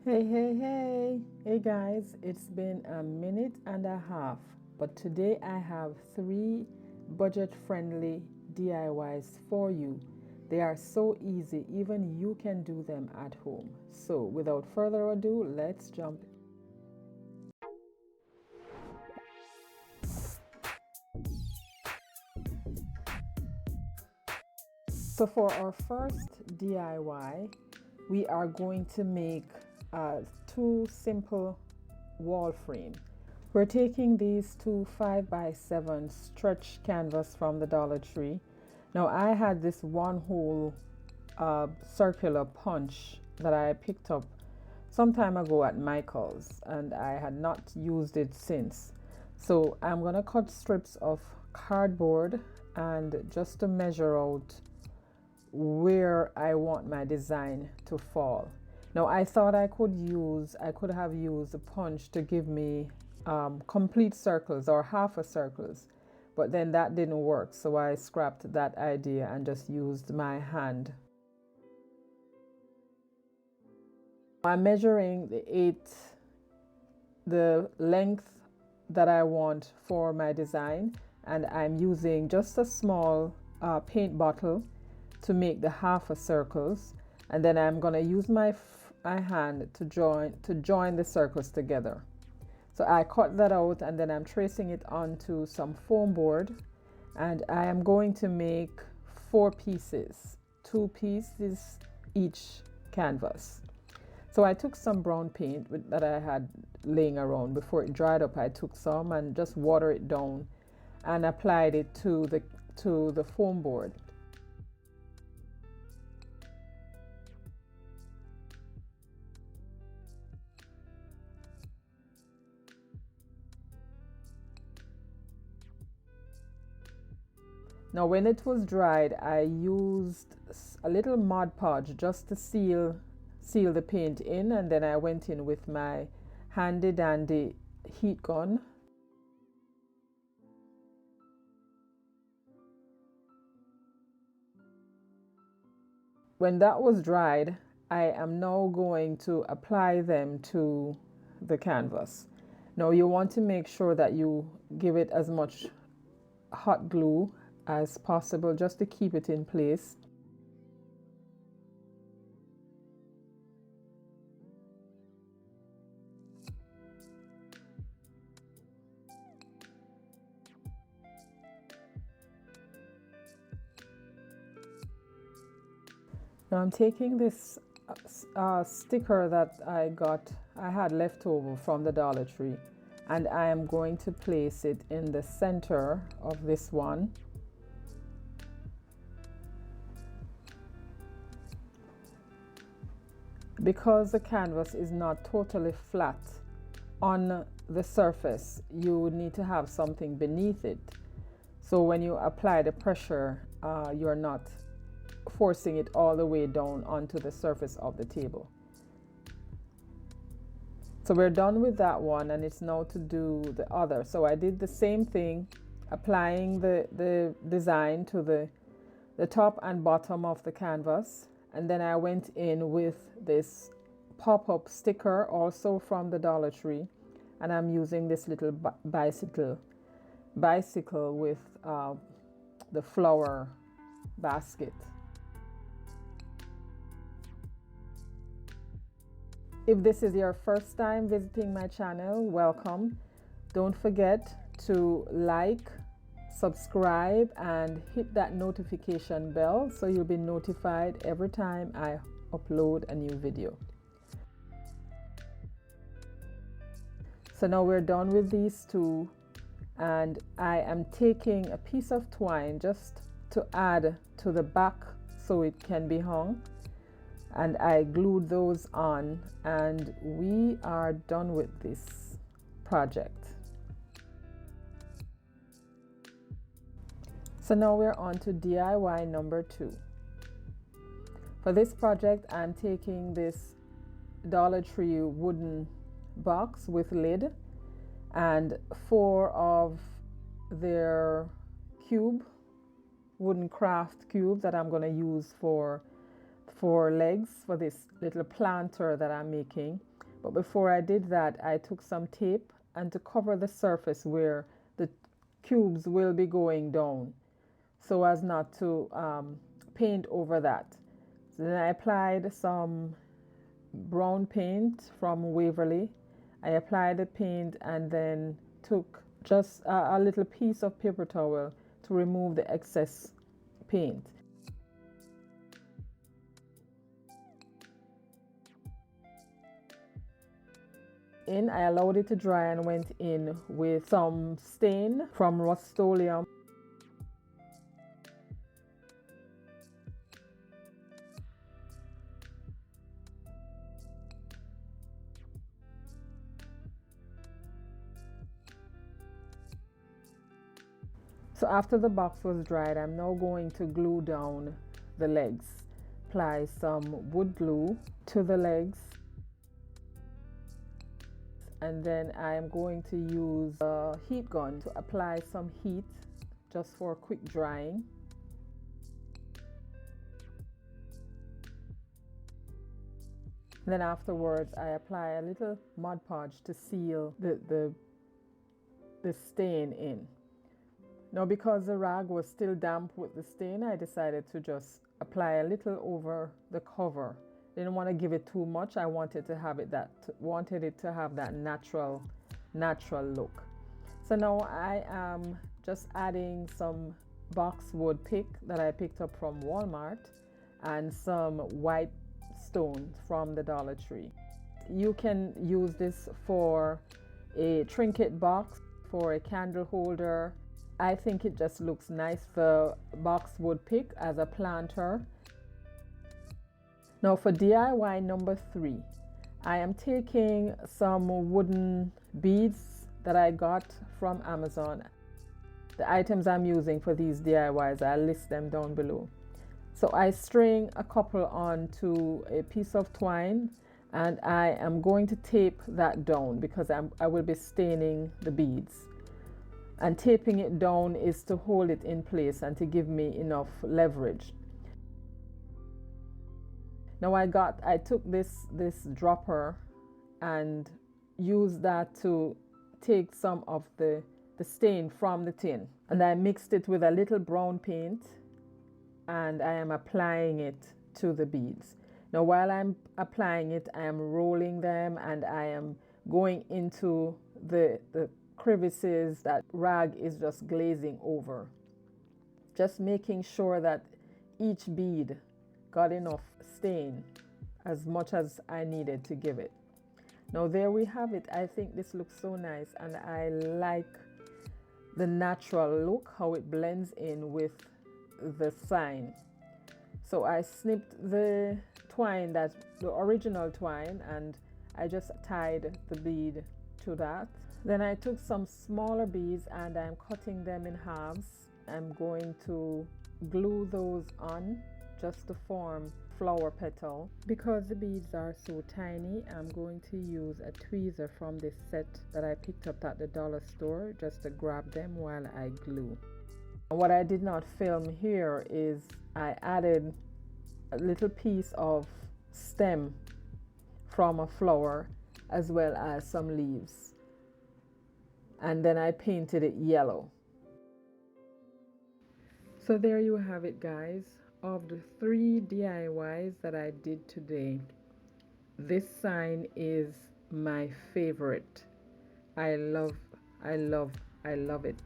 Hey guys, it's been a minute and a half, but today I have three budget friendly DIYs for you. They are so easy, even you can do them at home. So, without further ado, let's jump. So, for our first DIY, we are going to make two simple wall frame. We're taking these two 5x7 stretch canvas from the Dollar Tree. Now I had this one whole circular punch that I picked up some time ago at Michael's and I had not used it since. So I'm gonna cut strips of cardboard and just to measure out where I want my design to fall. Now I thought I could have used a punch to give me complete circles or half a circles, but then that didn't work, so I scrapped that idea and just used my hand. I'm measuring the length that I want for my design, and I'm using just a small paint bottle to make the half a circles, and then I'm going to use my hand to join the circles together. So I cut that out and then I'm tracing it onto some foam board, and I am going to make 4 pieces, 2 pieces each canvas. So I took some brown paint that I had laying around before it dried up. I took some and just water it down and applied it to the foam board. Now when it was dried, I used a little Mod Podge just to seal the paint in, and then I went in with my handy dandy heat gun. When that was dried, I am now going to apply them to the canvas. Now you want to make sure that you give it as much hot glue as possible just to keep it in place. Now I'm taking this sticker that I had left over from the Dollar Tree, and I am going to place it in the center of this one. Because the canvas is not totally flat on the surface, you would need to have something beneath it. So when you apply the pressure, you're not forcing it all the way down onto the surface of the table. So we're done with that one, and it's now to do the other. So I did the same thing, applying the design to the top and bottom of the canvas, and then I went in with this pop-up sticker also from the Dollar Tree, and I'm using this little bicycle with the flower basket. If this is your first time visiting my channel, welcome. Don't forget to like, subscribe, and hit that notification bell so you'll be notified every time I upload a new video. So now we're done with these two, and I am taking a piece of twine just to add to the back so it can be hung, and I glued those on, and we are done with this project. So now we're on to DIY number 2. For this project, I'm taking this Dollar Tree wooden box with lid and 4 of their wooden craft cube that I'm going to use for 4 legs for this little planter that I'm making. But before I did that, I took some tape and to cover the surface where the cubes will be going down, so as not to paint over that. So then I applied some brown paint from Waverly. I applied the paint and then took just a little piece of paper towel to remove the excess paint. I allowed it to dry and went in with some stain from Rust-Oleum. So after the box was dried, I'm now going to glue down the legs. Apply some wood glue to the legs. And then I'm going to use a heat gun to apply some heat just for quick drying. Then afterwards I apply a little Mod Podge to seal the stain in. Now, because the rag was still damp with the stain, I decided to just apply a little over the cover. Didn't want to give it too much. I wanted it to have that natural look. So now I am just adding some boxwood pick that I picked up from Walmart and some white stones from the Dollar Tree. You can use this for a trinket box, for a candle holder. I think it just looks nice, the boxwood pick as a planter. Now for DIY number 3, I am taking some wooden beads that I got from Amazon. The items I'm using for these DIYs, I'll list them down below. So I string a couple onto a piece of twine and I am going to tape that down because I will be staining the beads. And taping it down is to hold it in place and to give me enough leverage. Now I took this dropper and used that to take some of the stain from the tin, and I mixed it with a little brown paint and I am applying it to the beads. Now while I'm applying it, I am rolling them and I am going into the crevices that rag is just glazing over, just making sure that each bead got enough stain, as much as I needed to give it. Now there we have it. I think this looks so nice and I like the natural look, how it blends in with the sign. So I snipped the twine, that's the original twine, and I just tied the bead to that. Then I took some smaller beads and I'm cutting them in halves. I'm going to glue those on just to form flower petal. Because the beads are so tiny, I'm going to use a tweezer from this set that I picked up at the dollar store just to grab them while I glue. What I did not film here is I added a little piece of stem from a flower as well as some leaves, and then I painted it yellow. So there you have it, guys. Of the 3 DIYs that I did today, this sign is my favorite. I love it.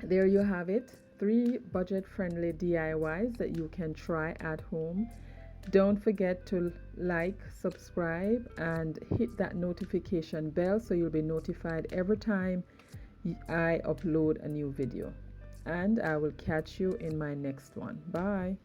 There you have it, 3 budget-friendly DIYs that you can try at home. Don't forget to like, subscribe, and hit that notification bell so you'll be notified every time I upload a new video. And I will catch you in my next one. Bye.